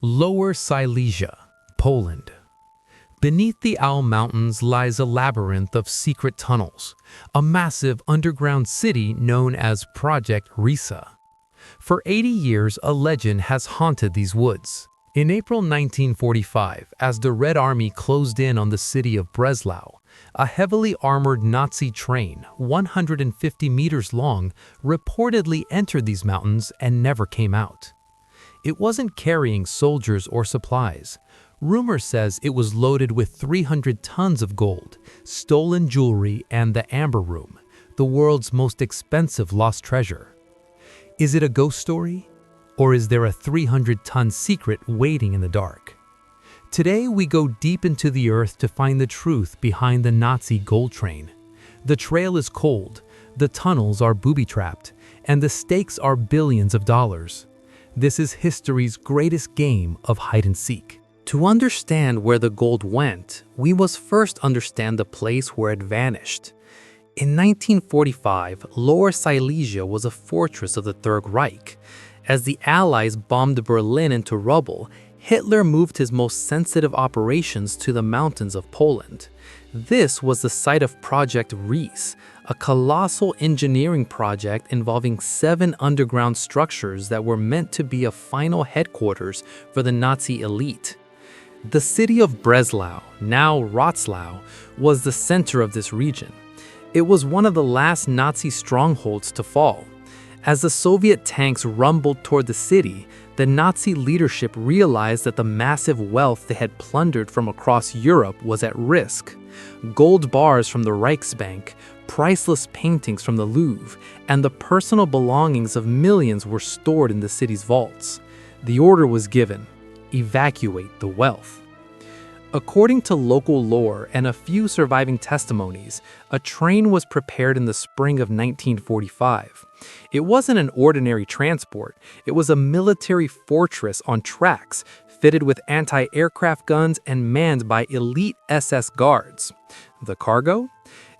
Lower Silesia, Poland. Beneath the Owl Mountains lies a labyrinth of secret tunnels, a massive underground city known as Project Riese. For 80 years, a legend has haunted these woods. In April 1945, as the Red Army closed in on the city of Breslau, a heavily armored Nazi train, 150 meters long, reportedly entered these mountains and never came out. It wasn't carrying soldiers or supplies. Rumor says it was loaded with 300 tons of gold, stolen jewelry, and the Amber Room, the world's most expensive lost treasure. Is it a ghost story? Or is there a 300-ton secret waiting in the dark? Today we go deep into the earth to find the truth behind the Nazi gold train. The trail is cold, the tunnels are booby-trapped, and the stakes are billions of dollars. This is history's greatest game of hide-and-seek. To understand where the gold went, we must first understand the place where it vanished. In 1945, Lower Silesia was a fortress of the Third Reich. As the Allies bombed Berlin into rubble, Hitler moved his most sensitive operations to the mountains of Poland. This was the site of Project Riese, a colossal engineering project involving 7 underground structures that were meant to be a final headquarters for the Nazi elite. The city of Breslau, now Wrocław, was the center of this region. It was one of the last Nazi strongholds to fall. As the Soviet tanks rumbled toward the city, the Nazi leadership realized that the massive wealth they had plundered from across Europe was at risk. Gold bars from the Reichsbank, priceless paintings from the Louvre, and the personal belongings of millions were stored in the city's vaults. The order was given: evacuate the wealth. According to local lore and a few surviving testimonies, a train was prepared in the spring of 1945. It wasn't an ordinary transport. It was a military fortress on tracks, fitted with anti-aircraft guns and manned by elite SS guards. The cargo?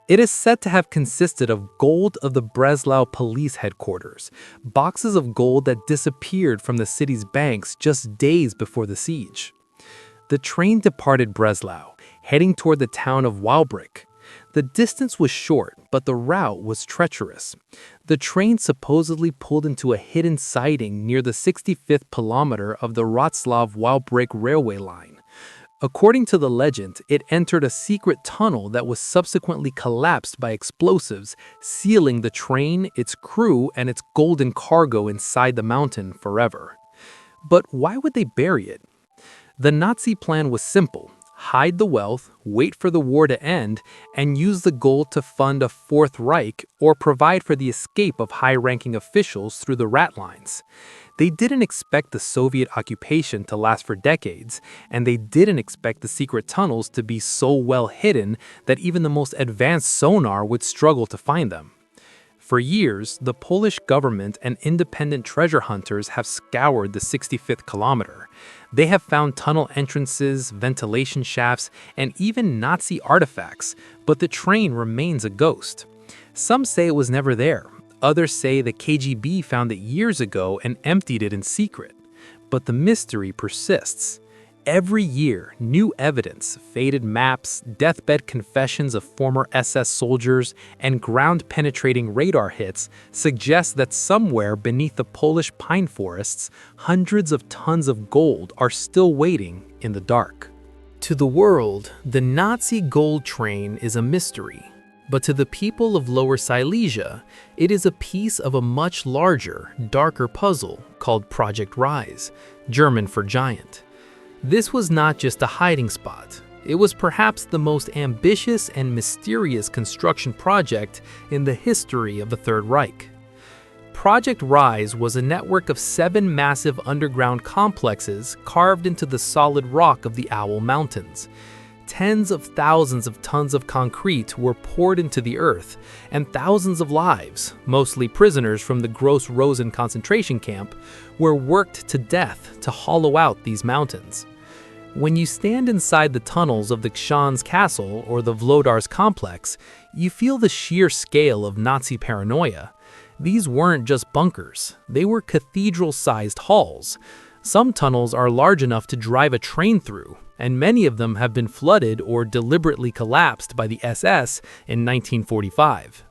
It is said to have consisted of gold of the Breslau police headquarters, boxes of gold that disappeared from the city's banks just days before the siege. The train departed Breslau, heading toward the town of Wałbrzych. The distance was short, but the route was treacherous. The train supposedly pulled into a hidden siding near the 65th kilometer of the Wrocław-Wałbrzych railway line. According to the legend, it entered a secret tunnel that was subsequently collapsed by explosives, sealing the train, its crew, and its golden cargo inside the mountain forever. But why would they bury it? The Nazi plan was simple: hide the wealth, wait for the war to end, and use the gold to fund a Fourth Reich or provide for the escape of high-ranking officials through the rat lines. They didn't expect the Soviet occupation to last for decades, and they didn't expect the secret tunnels to be so well hidden that even the most advanced sonar would struggle to find them. For years, the Polish government and independent treasure hunters have scoured the 65th kilometer. They have found tunnel entrances, ventilation shafts, and even Nazi artifacts, but the train remains a ghost. Some say it was never there. Others say the KGB found it years ago and emptied it in secret. But the mystery persists. Every year, new evidence, faded maps, deathbed confessions of former SS soldiers, and ground-penetrating radar hits suggest that somewhere beneath the Polish pine forests, hundreds of tons of gold are still waiting in the dark. To the world, the Nazi gold train is a mystery. But to the people of Lower Silesia, it is a piece of a much larger, darker puzzle called Project Riese, German for giant. This was not just a hiding spot. It was perhaps the most ambitious and mysterious construction project in the history of the Third Reich. Project Riese was a network of 7 massive underground complexes carved into the solid rock of the Owl Mountains. Tens of thousands of tons of concrete were poured into the earth, and thousands of lives, mostly prisoners from the Gross Rosen concentration camp, were worked to death to hollow out these mountains. When you stand inside the tunnels of the Książ Castle or the Włodarz complex, you feel the sheer scale of Nazi paranoia. These weren't just bunkers, they were cathedral-sized halls. Some tunnels are large enough to drive a train through, and many of them have been flooded or deliberately collapsed by the SS in 1945.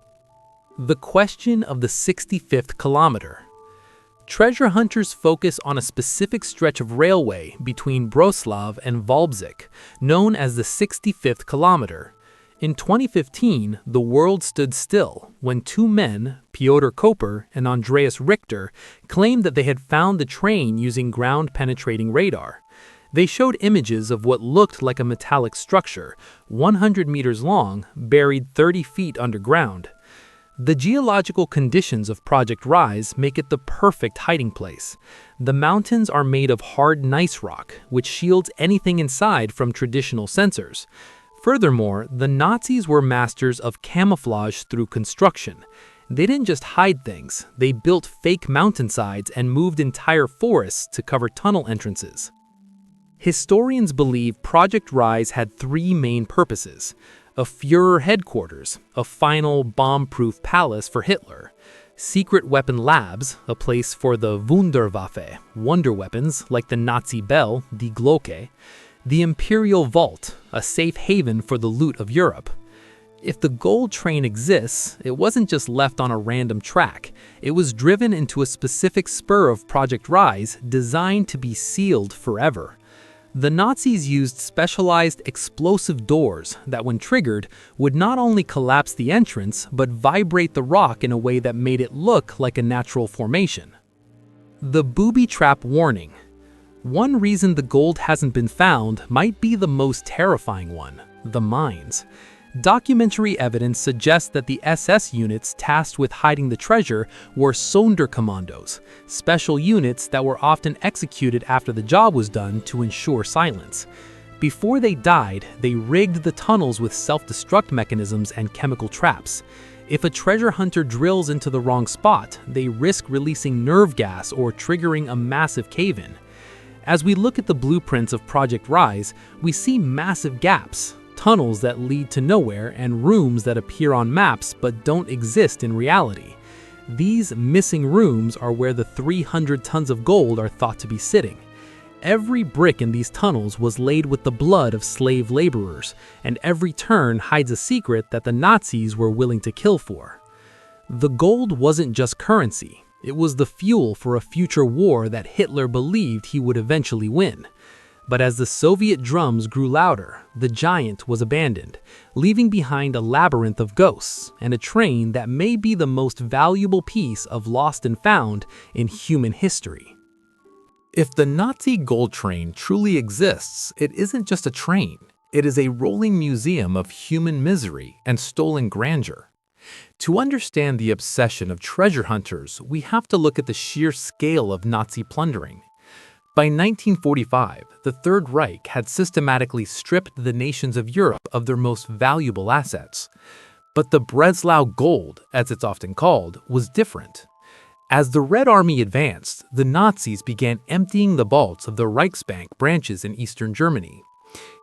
The question of the 65th kilometer. Treasure hunters focus on a specific stretch of railway between Wrocław and Wałbrzych, known as the 65th kilometer. In 2015, the world stood still when two men, Piotr Koper and Andreas Richter, claimed that they had found the train using ground-penetrating radar. They showed images of what looked like a metallic structure, 100 meters long, buried 30 feet underground. The geological conditions of Project Riese make it the perfect hiding place. The mountains are made of hard gneiss rock, which shields anything inside from traditional sensors. Furthermore, the Nazis were masters of camouflage through construction. They didn't just hide things, they built fake mountainsides and moved entire forests to cover tunnel entrances. Historians believe Project Riese had three main purposes: a Führer headquarters, a final bomb-proof palace for Hitler; secret weapon labs, a place for the Wunderwaffe, wonder weapons like the Nazi bell, Die Glocke; the Imperial Vault, a safe haven for the loot of Europe. If the gold train exists, it wasn't just left on a random track. It was driven into a specific spur of Project Riese designed to be sealed forever. The Nazis used specialized explosive doors that, when triggered, would not only collapse the entrance, but vibrate the rock in a way that made it look like a natural formation. The booby trap warning. One reason the gold hasn't been found might be the most terrifying one: the mines. Documentary evidence suggests that the SS units tasked with hiding the treasure were Sonderkommandos, special units that were often executed after the job was done to ensure silence. Before they died, they rigged the tunnels with self-destruct mechanisms and chemical traps. If a treasure hunter drills into the wrong spot, they risk releasing nerve gas or triggering a massive cave-in. As we look at the blueprints of Project Riese, we see massive gaps, tunnels that lead to nowhere, and rooms that appear on maps but don't exist in reality. These missing rooms are where the 300 tons of gold are thought to be sitting. Every brick in these tunnels was laid with the blood of slave laborers, and every turn hides a secret that the Nazis were willing to kill for. The gold wasn't just currency. It was the fuel for a future war that Hitler believed he would eventually win. But as the Soviet drums grew louder, the giant was abandoned, leaving behind a labyrinth of ghosts and a train that may be the most valuable piece of lost and found in human history. If the Nazi gold train truly exists, it isn't just a train. It is a rolling museum of human misery and stolen grandeur. To understand the obsession of treasure hunters, we have to look at the sheer scale of Nazi plundering. By 1945, the Third Reich had systematically stripped the nations of Europe of their most valuable assets. But the Breslau gold, as it's often called, was different. As the Red Army advanced, the Nazis began emptying the vaults of the Reichsbank branches in eastern Germany.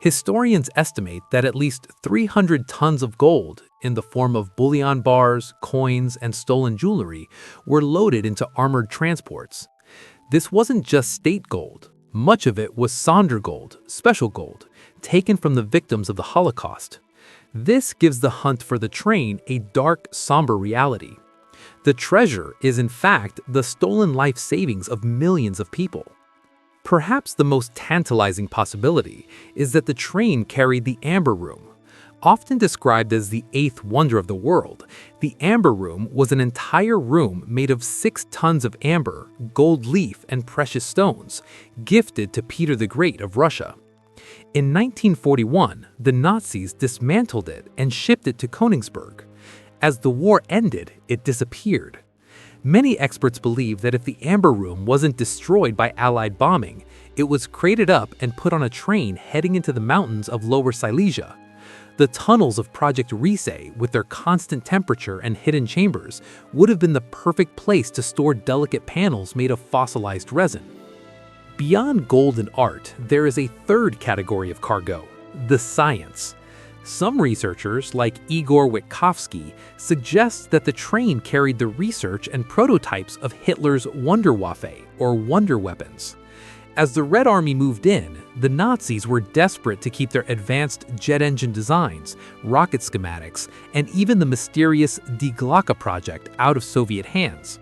Historians estimate that at least 300 tons of gold, in the form of bullion bars, coins, and stolen jewelry, were loaded into armored transports. This wasn't just state gold. Much of it was Sondergold, special gold, taken from the victims of the Holocaust. This gives the hunt for the train a dark, somber reality. The treasure is, in fact, the stolen life savings of millions of people. Perhaps the most tantalizing possibility is that the train carried the Amber Room. Often described as the eighth wonder of the world, the Amber Room was an entire room made of 6 tons of amber, gold leaf, and precious stones, gifted to Peter the Great of Russia. In 1941, the Nazis dismantled it and shipped it to Königsberg. As the war ended, it disappeared. Many experts believe that if the Amber Room wasn't destroyed by Allied bombing, it was crated up and put on a train heading into the mountains of Lower Silesia. The tunnels of Project Riese, with their constant temperature and hidden chambers, would have been the perfect place to store delicate panels made of fossilized resin. Beyond gold and art, there is a third category of cargo: the science. Some researchers, like Igor Witkowski, suggest that the train carried the research and prototypes of Hitler's Wunderwaffe, or wonder weapons. As the Red Army moved in, the Nazis were desperate to keep their advanced jet engine designs, rocket schematics, and even the mysterious Die Glocke project out of Soviet hands.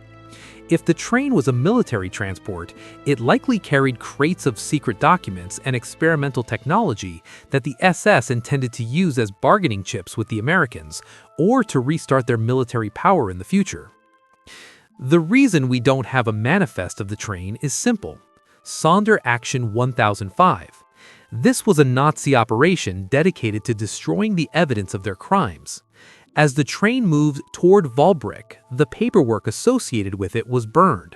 If the train was a military transport, it likely carried crates of secret documents and experimental technology that the SS intended to use as bargaining chips with the Americans, or to restart their military power in the future. The reason we don't have a manifest of the train is simple. Sonderaction 1005. This was a Nazi operation dedicated to destroying the evidence of their crimes. As the train moved toward Walbreck, the paperwork associated with it was burned.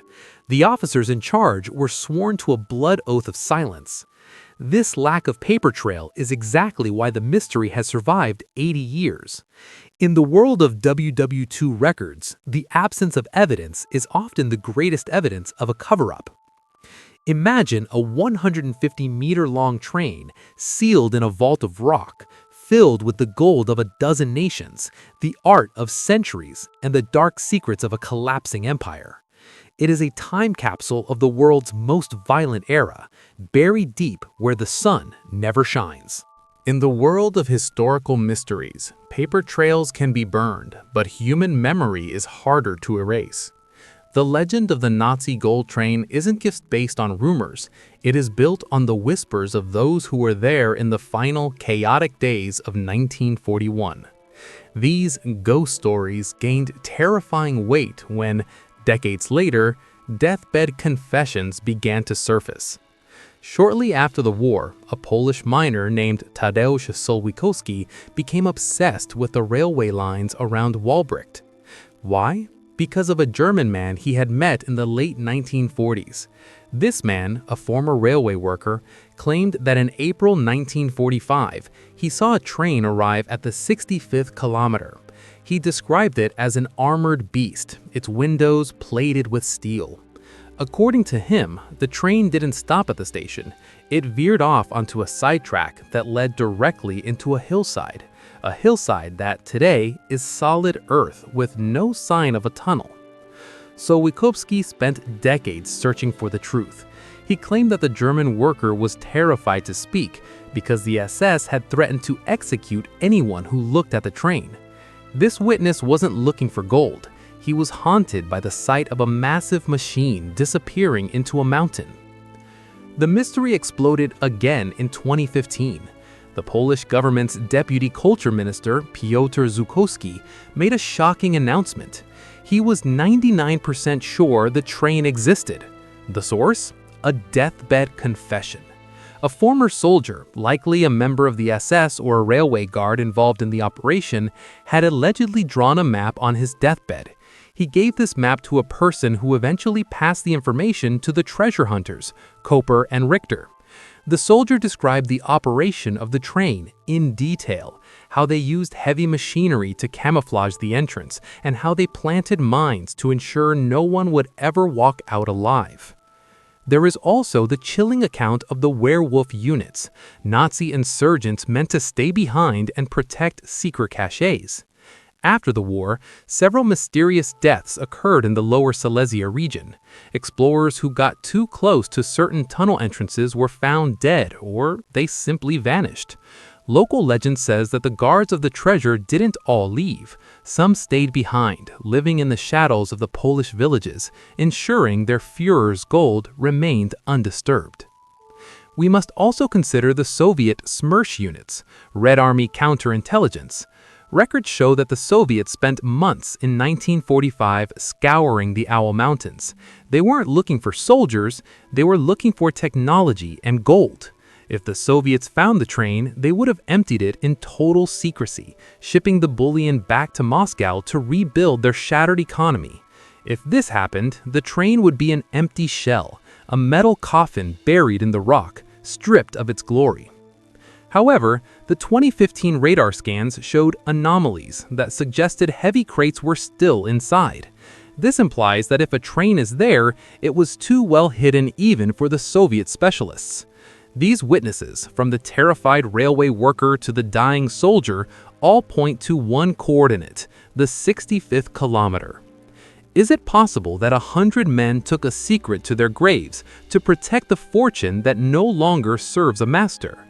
The officers in charge were sworn to a blood oath of silence. This lack of paper trail is exactly why the mystery has survived 80 years. In the world of WW2 records, the absence of evidence is often the greatest evidence of a cover-up. Imagine a 150-meter-long train sealed in a vault of rock, filled with the gold of a dozen nations, the art of centuries, and the dark secrets of a collapsing empire. It is a time capsule of the world's most violent era, buried deep where the sun never shines. In the world of historical mysteries, paper trails can be burned, but human memory is harder to erase. The legend of the Nazi gold train isn't just based on rumors, it is built on the whispers of those who were there in the final chaotic days of 1941. These ghost stories gained terrifying weight when, decades later, deathbed confessions began to surface. Shortly after the war, a Polish miner named Tadeusz Solwikowski became obsessed with the railway lines around Walbrecht. Why? Because of a German man he had met in the late 1940s. This man, a former railway worker, claimed that in April 1945, he saw a train arrive at the 65th kilometer. He described it as an armored beast, its windows plated with steel. According to him, the train didn't stop at the station. It veered off onto a sidetrack that led directly into a hillside that today is solid earth with no sign of a tunnel. So Wikowski spent decades searching for the truth. He claimed that the German worker was terrified to speak because the SS had threatened to execute anyone who looked at the train. This witness wasn't looking for gold. He was haunted by the sight of a massive machine disappearing into a mountain. The mystery exploded again in 2015. The Polish government's deputy culture minister, Piotr Żukowski, made a shocking announcement. He was 99% sure the train existed. The source? A deathbed confession. A former soldier, likely a member of the SS or a railway guard involved in the operation, had allegedly drawn a map on his deathbed. He gave this map to a person who eventually passed the information to the treasure hunters, Koper and Richter. The soldier described the operation of the train in detail, how they used heavy machinery to camouflage the entrance, and how they planted mines to ensure no one would ever walk out alive. There is also the chilling account of the werewolf units, Nazi insurgents meant to stay behind and protect secret caches. After the war, several mysterious deaths occurred in the Lower Silesia region. Explorers who got too close to certain tunnel entrances were found dead, or they simply vanished. Local legend says that the guards of the treasure didn't all leave. Some stayed behind, living in the shadows of the Polish villages, ensuring their Führer's gold remained undisturbed. We must also consider the Soviet Smersh units, Red Army counterintelligence. Records show that the Soviets spent months in 1945 scouring the Owl Mountains. They weren't looking for soldiers, they were looking for technology and gold. If the Soviets found the train, they would have emptied it in total secrecy, shipping the bullion back to Moscow to rebuild their shattered economy. If this happened, the train would be an empty shell, a metal coffin buried in the rock, stripped of its glory. However, the 2015 radar scans showed anomalies that suggested heavy crates were still inside. This implies that if a train is there, it was too well hidden even for the Soviet specialists. These witnesses, from the terrified railway worker to the dying soldier, all point to one coordinate, the 65th kilometer. Is it possible that 100 men took a secret to their graves to protect the fortune that no longer serves a master?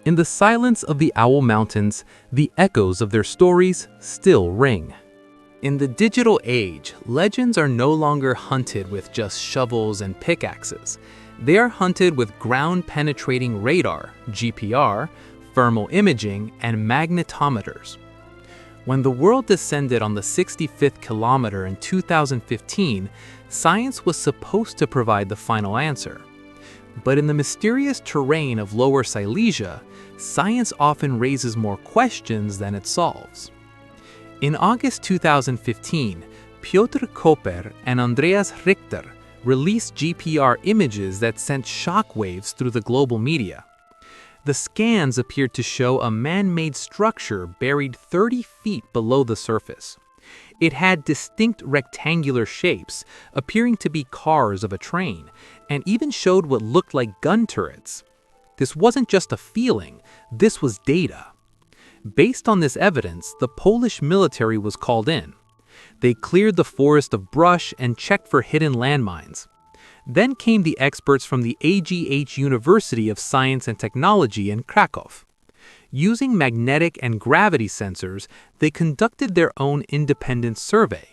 In the silence of the Owl Mountains, the echoes of their stories still ring. In the digital age, legends are no longer hunted with just shovels and pickaxes. They are hunted with ground-penetrating radar, GPR, thermal imaging, and magnetometers. When the world descended on the 65th kilometer in 2015, science was supposed to provide the final answer. But in the mysterious terrain of Lower Silesia, science often raises more questions than it solves. In August 2015, Piotr Koper and Andreas Richter released GPR images that sent shockwaves through the global media. The scans appeared to show a man-made structure buried 30 feet below the surface. It had distinct rectangular shapes, appearing to be cars of a train, and even showed what looked like gun turrets. This wasn't just a feeling, this was data. Based on this evidence, the Polish military was called in. They cleared the forest of brush and checked for hidden landmines. Then came the experts from the AGH University of Science and Technology in Krakow. Using magnetic and gravity sensors, they conducted their own independent survey.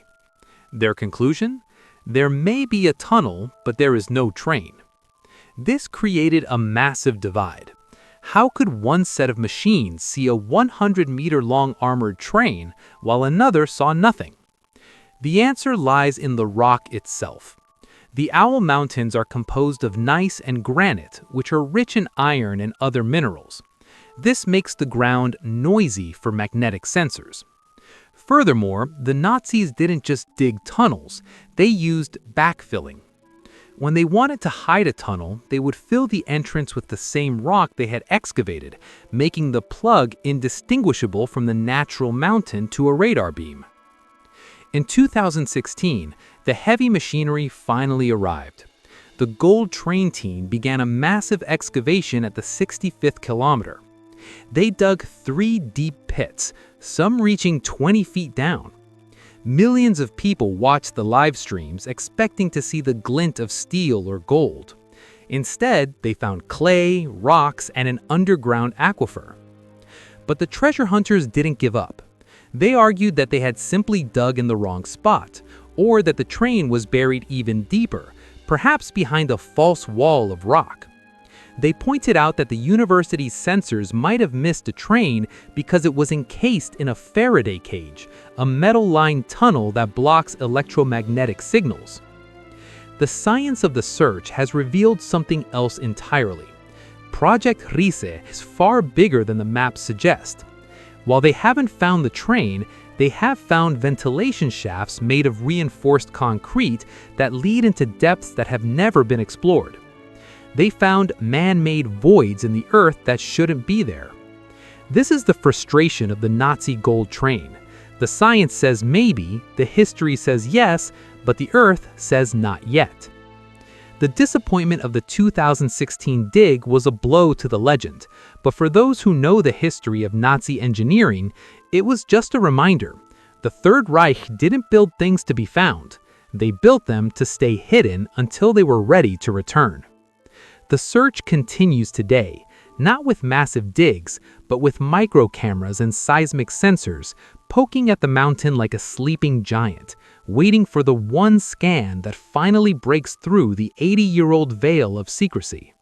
Their conclusion? There may be a tunnel, but there is no train. This created a massive divide. How could one set of machines see a 100-meter-long armored train while another saw nothing? The answer lies in the rock itself. The Owl Mountains are composed of gneiss and granite, which are rich in iron and other minerals. This makes the ground noisy for magnetic sensors. Furthermore, the Nazis didn't just dig tunnels, they used backfilling. When they wanted to hide a tunnel, they would fill the entrance with the same rock they had excavated, making the plug indistinguishable from the natural mountain to a radar beam. In 2016, the heavy machinery finally arrived. The Gold Train team began a massive excavation at the 65th kilometer. They dug 3 deep pits, some reaching 20 feet down. Millions of people watched the live streams, expecting to see the glint of steel or gold. Instead, they found clay, rocks, and an underground aquifer. But the treasure hunters didn't give up. They argued that they had simply dug in the wrong spot, or that the train was buried even deeper, perhaps behind a false wall of rock. They pointed out that the university's sensors might have missed a train because it was encased in a Faraday cage, a metal-lined tunnel that blocks electromagnetic signals. The science of the search has revealed something else entirely. Project Riese is far bigger than the maps suggest. While they haven't found the train, they have found ventilation shafts made of reinforced concrete that lead into depths that have never been explored. They found man-made voids in the earth that shouldn't be there. This is the frustration of the Nazi gold train. The science says maybe, the history says yes, but the earth says not yet. The disappointment of the 2016 dig was a blow to the legend, but for those who know the history of Nazi engineering, it was just a reminder. The Third Reich didn't build things to be found. They built them to stay hidden until they were ready to return. The search continues today, not with massive digs, but with micro cameras and seismic sensors, poking at the mountain like a sleeping giant, waiting for the one scan that finally breaks through the 80-year-old veil of secrecy.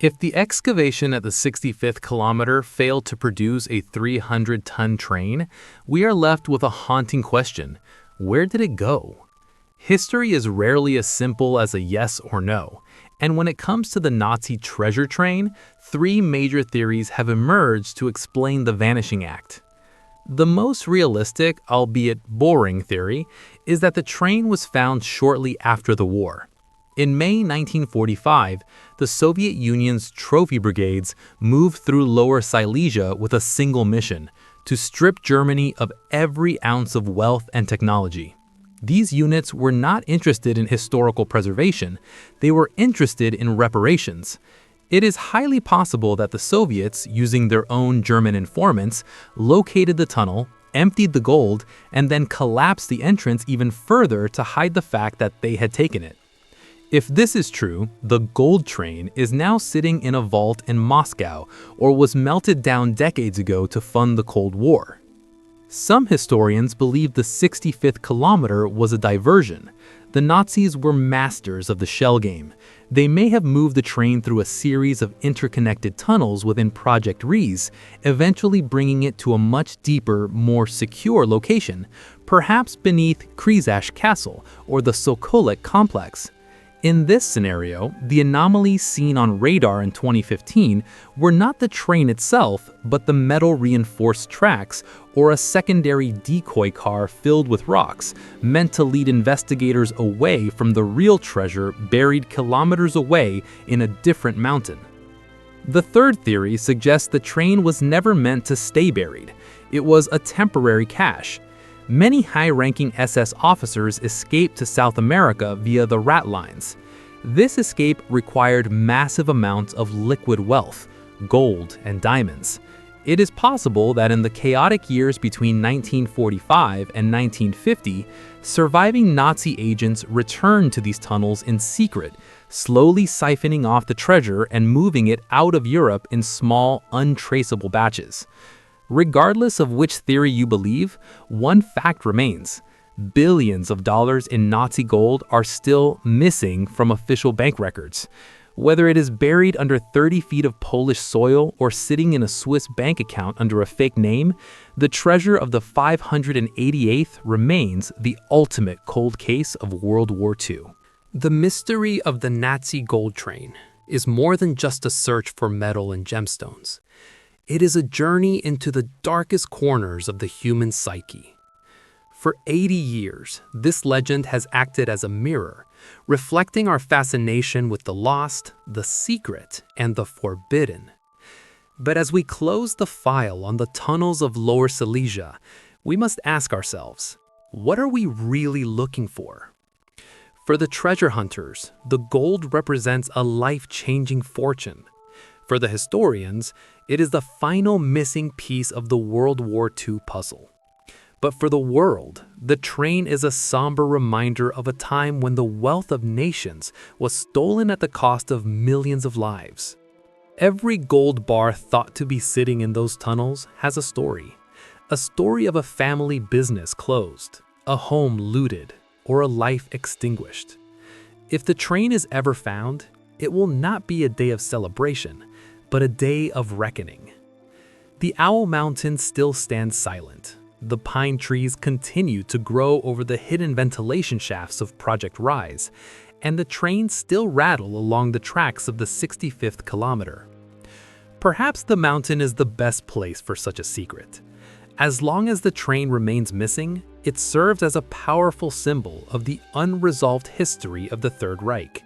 If the excavation at the 65th kilometer failed to produce a 300-ton train, we are left with a haunting question: where did it go? History is rarely as simple as a yes or no, and when it comes to the Nazi treasure train, 3 major theories have emerged to explain the vanishing act. The most realistic, albeit boring, theory is that the train was found shortly after the war. In May 1945, the Soviet Union's trophy brigades moved through Lower Silesia with a single mission: to strip Germany of every ounce of wealth and technology. These units were not interested in historical preservation, they were interested in reparations. It is highly possible that the Soviets, using their own German informants, located the tunnel, emptied the gold, and then collapsed the entrance even further to hide the fact that they had taken it. If this is true, the gold train is now sitting in a vault in Moscow or was melted down decades ago to fund the Cold War. Some historians believe the 65th kilometer was a diversion. The Nazis were masters of the shell game. They may have moved the train through a series of interconnected tunnels within Project Riese, eventually bringing it to a much deeper, more secure location, perhaps beneath Krzyż Castle or the Sokolik complex. In this scenario, the anomalies seen on radar in 2015 were not the train itself, but the metal-reinforced tracks or a secondary decoy car filled with rocks, meant to lead investigators away from the real treasure buried kilometers away in a different mountain. The third theory suggests the train was never meant to stay buried. It was a temporary cache. Many high-ranking SS officers escaped to South America via the rat lines. This escape required massive amounts of liquid wealth, gold and diamonds. It is possible that in the chaotic years between 1945 and 1950, surviving Nazi agents returned to these tunnels in secret, slowly siphoning off the treasure and moving it out of Europe in small, untraceable batches. Regardless of which theory you believe, one fact remains. Billions of dollars in Nazi gold are still missing from official bank records. Whether it is buried under 30 feet of Polish soil or sitting in a Swiss bank account under a fake name, the treasure of the 588th remains the ultimate cold case of World War II. The mystery of the Nazi gold train is more than just a search for metal and gemstones. It is a journey into the darkest corners of the human psyche. For 80 years, this legend has acted as a mirror, reflecting our fascination with the lost, the secret, and the forbidden. But as we close the file on the tunnels of Lower Silesia, we must ask ourselves, what are we really looking for? For the treasure hunters, the gold represents a life-changing fortune. For the historians, it is the final missing piece of the World War II puzzle. But for the world, the train is a somber reminder of a time when the wealth of nations was stolen at the cost of millions of lives. Every gold bar thought to be sitting in those tunnels has a story of a family business closed, a home looted, or a life extinguished. If the train is ever found, it will not be a day of celebration, but a day of reckoning. The Owl Mountain still stands silent. The pine trees continue to grow over the hidden ventilation shafts of Project Riese, and the trains still rattle along the tracks of the 65th kilometer. Perhaps the mountain is the best place for such a secret. As long as the train remains missing, it serves as a powerful symbol of the unresolved history of the Third Reich.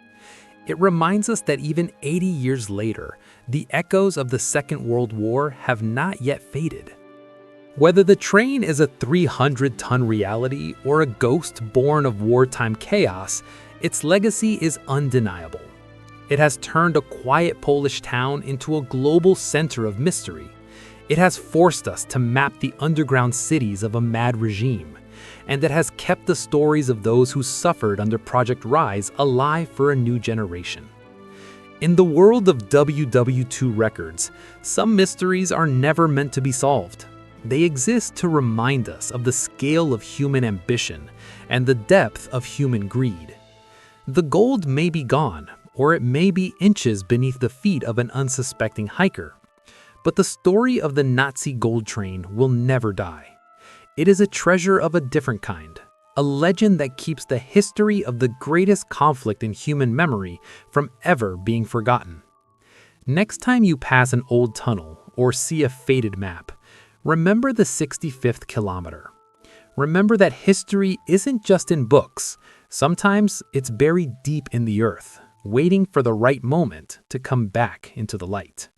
It reminds us that even 80 years later, the echoes of the Second World War have not yet faded. Whether the train is a 300-ton reality or a ghost born of wartime chaos, its legacy is undeniable. It has turned a quiet Polish town into a global center of mystery. It has forced us to map the underground cities of a mad regime, and it has kept the stories of those who suffered under Project Riese alive for a new generation. In the world of WW2 records, some mysteries are never meant to be solved. They exist to remind us of the scale of human ambition and the depth of human greed. The gold may be gone, or it may be inches beneath the feet of an unsuspecting hiker. But the story of the Nazi gold train will never die. It is a treasure of a different kind, a legend that keeps the history of the greatest conflict in human memory from ever being forgotten. Next time you pass an old tunnel or see a faded map, remember the 65th kilometer. Remember that history isn't just in books. Sometimes it's buried deep in the earth, waiting for the right moment to come back into the light.